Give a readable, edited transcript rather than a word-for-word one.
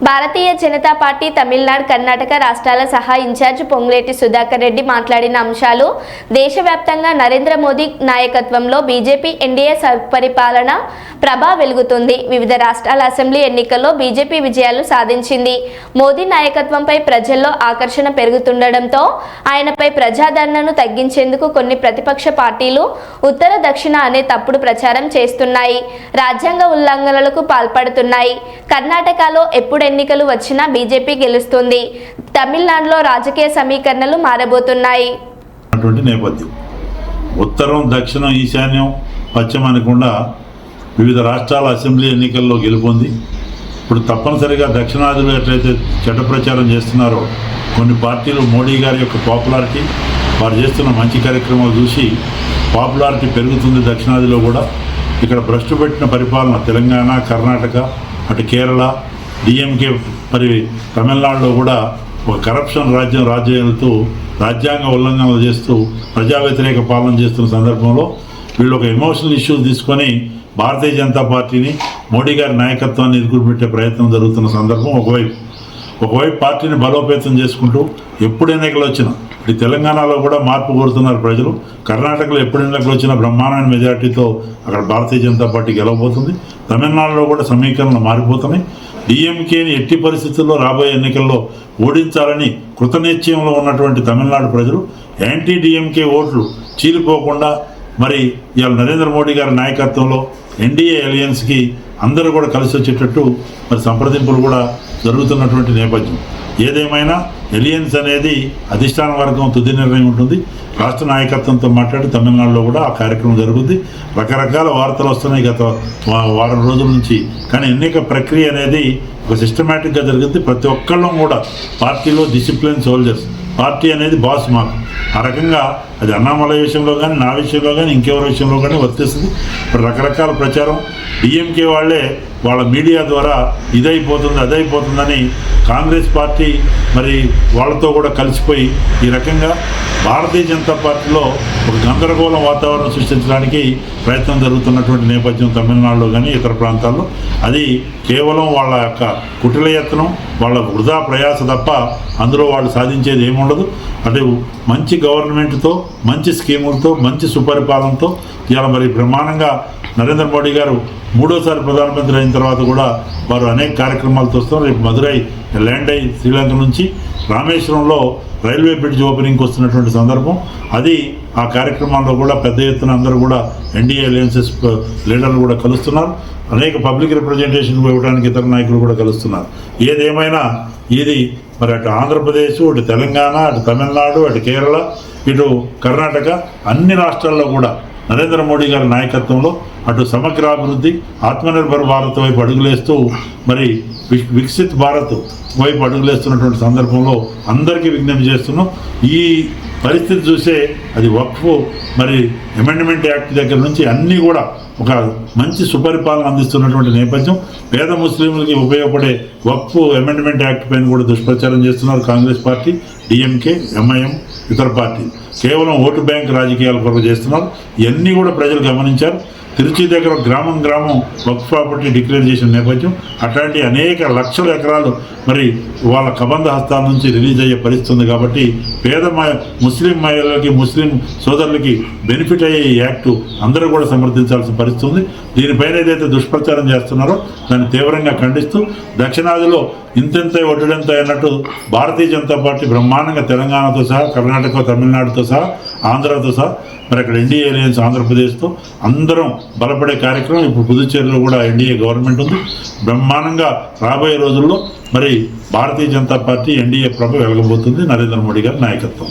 Bharatiya Janata party Tamil Nadu, Karnataka రాష్ట్రాల సహా incharge Ponguleti Sudhakar Reddy మాట్లాడిన అంశాలు దేశవ్యాప్తంగా నరేంద్ర మోదీ నాయకత్వంలో బీజేపీ ఎన్డీఏ పరిపాలన ప్రభ వెలుగుతుంది. వివిధ రాష్ట్రాల అసెంబ్లీ ఎన్నికల్లో బీజేపీ విజయాలు సాధించింది. మోదీ నాయకత్వంపై ప్రజల్లో ఆకర్షణ పెరుగుతుండటంతో ఆయనపై ప్రజాదరణను తగ్గించేందుకు కొన్ని ప్రతిపక్ష పార్టీలు ఉత్తర దక్షిణ అనే తప్పుడు ప్రచారం చేస్తున్నాయి. రాజ్యాంగ ఉల్లంఘనలకు పాల్పడుతున్నాయి. కర్ణాటకలో ఎప్పుడు ఎన్నికలు వచ్చినా బీజేపీ గెలుస్తుంది. తమిళనాడులో రాజకీయ సమీకరణలు మారబోతున్నాయి. నేపథ్యం ఉత్తరం, దక్షిణం, ఈశాన్యం, పశ్చిమ అనకుండా వివిధ రాష్ట్రాల అసెంబ్లీ ఎన్నికల్లో గెలుపొంది ఇప్పుడు తప్పనిసరిగా దక్షిణాదిలో ఎట్లయితే చెడ్డ ప్రచారం చేస్తున్నారో కొన్ని పార్టీలు మోడీ గారి యొక్క పాపులారిటీ, వారు చేస్తున్న మంచి కార్యక్రమాలు చూసి పాపులారిటీ పెరుగుతుంది. దక్షిణాదిలో కూడా ఇక్కడ భ్రష్టు పెట్టిన పరిపాలన తెలంగాణ, కర్ణాటక, అటు కేరళ, డిఎంకే, మరి తమిళనాడులో కూడా ఒక కరప్షన్ రాజ్యాలతో రాజ్యాంగ ఉల్లంఘనలు చేస్తూ ప్రజా వ్యతిరేక పాలన చేస్తున్న సందర్భంలో వీళ్ళు ఒక ఎమోషనల్ ఇష్యూస్ తీసుకొని భారతీయ జనతా పార్టీని, మోడీ గారి నాయకత్వాన్ని ఎదుర్కొనిపెట్టే ప్రయత్నం జరుగుతున్న సందర్భం. ఒకవైపు పార్టీని బలోపేతం చేసుకుంటూ ఎప్పుడు ఎన్నికలు వచ్చినా ఈ తెలంగాణలో కూడా మార్పు కోరుతున్నారు ప్రజలు. కర్ణాటకలో ఎప్పుడు ఎన్నికలు వచ్చినా బ్రహ్మాండమైన మెజార్టీతో అక్కడ భారతీయ జనతా పార్టీ గెలవబోతుంది. తమిళనాడులో కూడా సమీకరణలు మారిపోతున్నాయి. డిఎంకేని ఎట్టి పరిస్థితుల్లో రాబోయే ఎన్నికల్లో ఓడించాలని కృతనిశ్చయంలో ఉన్నటువంటి తమిళనాడు ప్రజలు యాంటీ డిఎంకే ఓట్లు చీలిపోకుండా మరి ఇవాళ నరేంద్ర మోడీ గారి నాయకత్వంలో ఎన్డీఏ అలయన్స్కి అందరూ కూడా కలిసి వచ్చేటట్టు మరి సంప్రదింపులు కూడా జరుగుతున్నటువంటి నేపథ్యం. ఏదేమైనా ఎలియన్స్ అనేది అధిష్టాన వర్గం తుది నిర్ణయం ఉంటుంది. రాష్ట్ర నాయకత్వంతో మాట్లాడి తమిళనాడులో కూడా ఆ కార్యక్రమం జరుగుతుంది. రకరకాల వార్తలు వస్తున్నాయి గత వారం రోజుల నుంచి. కానీ ఎన్నిక ప్రక్రియ అనేది ఒక సిస్టమేటిక్గా జరుగుతుంది. ప్రతి ఒక్కళ్ళం కూడా పార్టీలో డిసిప్లిన్ సోల్జర్స్. పార్టీ అనేది బాస్ మాకు. ఆ రకంగా అది అన్నామలై విషయంలో కానీ, నా విషయంలో కానీ, ఇంకెవరి విషయంలో కానీ వర్తిస్తుంది. ఇప్పుడు రకరకాల ప్రచారం డిఎంకే వాళ్ళే వాళ్ళ మీడియా ద్వారా ఇదైపోతుంది, అదైపోతుందని కాంగ్రెస్ పార్టీ మరి వాళ్ళతో కూడా కలిసిపోయి ఈ రకంగా భారతీయ జనతా పార్టీలో ఒక గందరగోళం వాతావరణం సృష్టించడానికి ప్రయత్నం జరుగుతున్నటువంటి నేపథ్యం తమిళనాడులో కానీ ఇతర ప్రాంతాల్లో. అది కేవలం వాళ్ళ యొక్క కుటిల యత్నం, వాళ్ళ వృధా ప్రయాస తప్ప అందులో వాళ్ళు సాధించేది ఏముండదు. అటు మంచి గవర్నమెంట్తో, మంచి స్కీములతో, మంచి సుపరిపాలనతో ఇవాళ మరి బ్రహ్మాండంగా నరేంద్ర మోడీ గారు మూడోసారి ప్రధానమంత్రి అయిన తర్వాత కూడా వారు అనేక కార్యక్రమాలతో వస్తున్నారు. రేపు మదురై ల్యాండ్ అయి శ్రీలంక నుంచి రామేశ్వరంలో రైల్వే బ్రిడ్జ్ ఓపెనింగ్కి వస్తున్నటువంటి సందర్భం. అది ఆ కార్యక్రమాల్లో కూడా పెద్ద ఎత్తున అందరూ కూడా ఎన్డీఏ అలయన్సెస్ లీడర్లు కూడా కలుస్తున్నారు. అనేక పబ్లిక్ రిప్రజెంటేషన్ ఇవ్వడానికి ఇతర నాయకులు కూడా కలుస్తున్నారు. ఏదేమైనా ఇది మరి అటు ఆంధ్రప్రదేశ్, అటు తెలంగాణ, అటు తమిళనాడు, అటు కేరళ, ఇటు కర్ణాటక అన్ని రాష్ట్రాల్లో కూడా నరేంద్ర మోడీ గారి నాయకత్వంలో అటు సమగ్రాభివృద్ధి, ఆత్మనిర్భర్ భారత్ వైపు అడుగులేస్తూ మరి వికసిత్ భారత్ వైపు అడుగులేస్తున్నటువంటి సందర్భంలో అందరికీ విజ్ఞప్తి చేస్తున్నాం. ఈ పరిస్థితి చూసే అది వక్ఫ్ మరి అమెండ్మెంట్ యాక్ట్ దగ్గర నుంచి అన్నీ కూడా ఒక మంచి సుపరిపాలన అందిస్తున్నటువంటి నేపథ్యం. పేద ముస్లింలకి ఉపయోగపడే వక్ఫ్ అమెండ్మెంట్ యాక్ట్ పైన కూడా దుష్ప్రచారం చేస్తున్నారు కాంగ్రెస్ పార్టీ, డిఎంకే, ఎంఐఎం, ఇతర పార్టీలు. కేవలం ఓటు బ్యాంక్ రాజకీయాల కొరకు చేస్తున్నారు. ఇవన్నీ కూడా ప్రజలు గమనించారు. తిరుచి దగ్గర గ్రామం వక్ఫ్ ప్రాపర్టీ డిక్లేర్ చేసిన నేపథ్యం. అట్లాంటి అనేక లక్షల ఎకరాలు మరి వాళ్ళ కబంధ హస్తాల నుంచి రిలీజ్ అయ్యే పరిస్థితి ఉంది. కాబట్టి పేద ముస్లిం మహిళలకి, ముస్లిం సోదరులకి బెనిఫిట్ అయ్యే ఈ యాక్టు అందరూ కూడా సమర్థించాల్సిన పరిస్థితి ఉంది. దీనిపైన ఏదైతే దుష్ప్రచారం చేస్తున్నారో దాన్ని తీవ్రంగా ఖండిస్తూ దక్షిణాదిలో ఇంతెంత ఒడ్డుడెంత అన్నట్టు భారతీయ జనతా పార్టీ బ్రహ్మాండంగా తెలంగాణతో సహా, కర్ణాటక, తమిళనాడుతో సహా, ఆంధ్రాతో సహా మరి అక్కడ ఎన్డీఏ అలయన్స్ ఆంధ్రప్రదేశ్తో అందరం బలపడే కార్యక్రమం. ఇప్పుడు పుదుచ్చేరిలో కూడా ఎన్డీఏ గవర్నమెంట్ ఉంది. బ్రహ్మాండంగా రాబోయే రోజుల్లో మరి భారతీయ జనతా పార్టీ ఎన్డీఏ ప్రభ వెలగబోతుంది నరేంద్ర మోడీ గారి నాయకత్వం.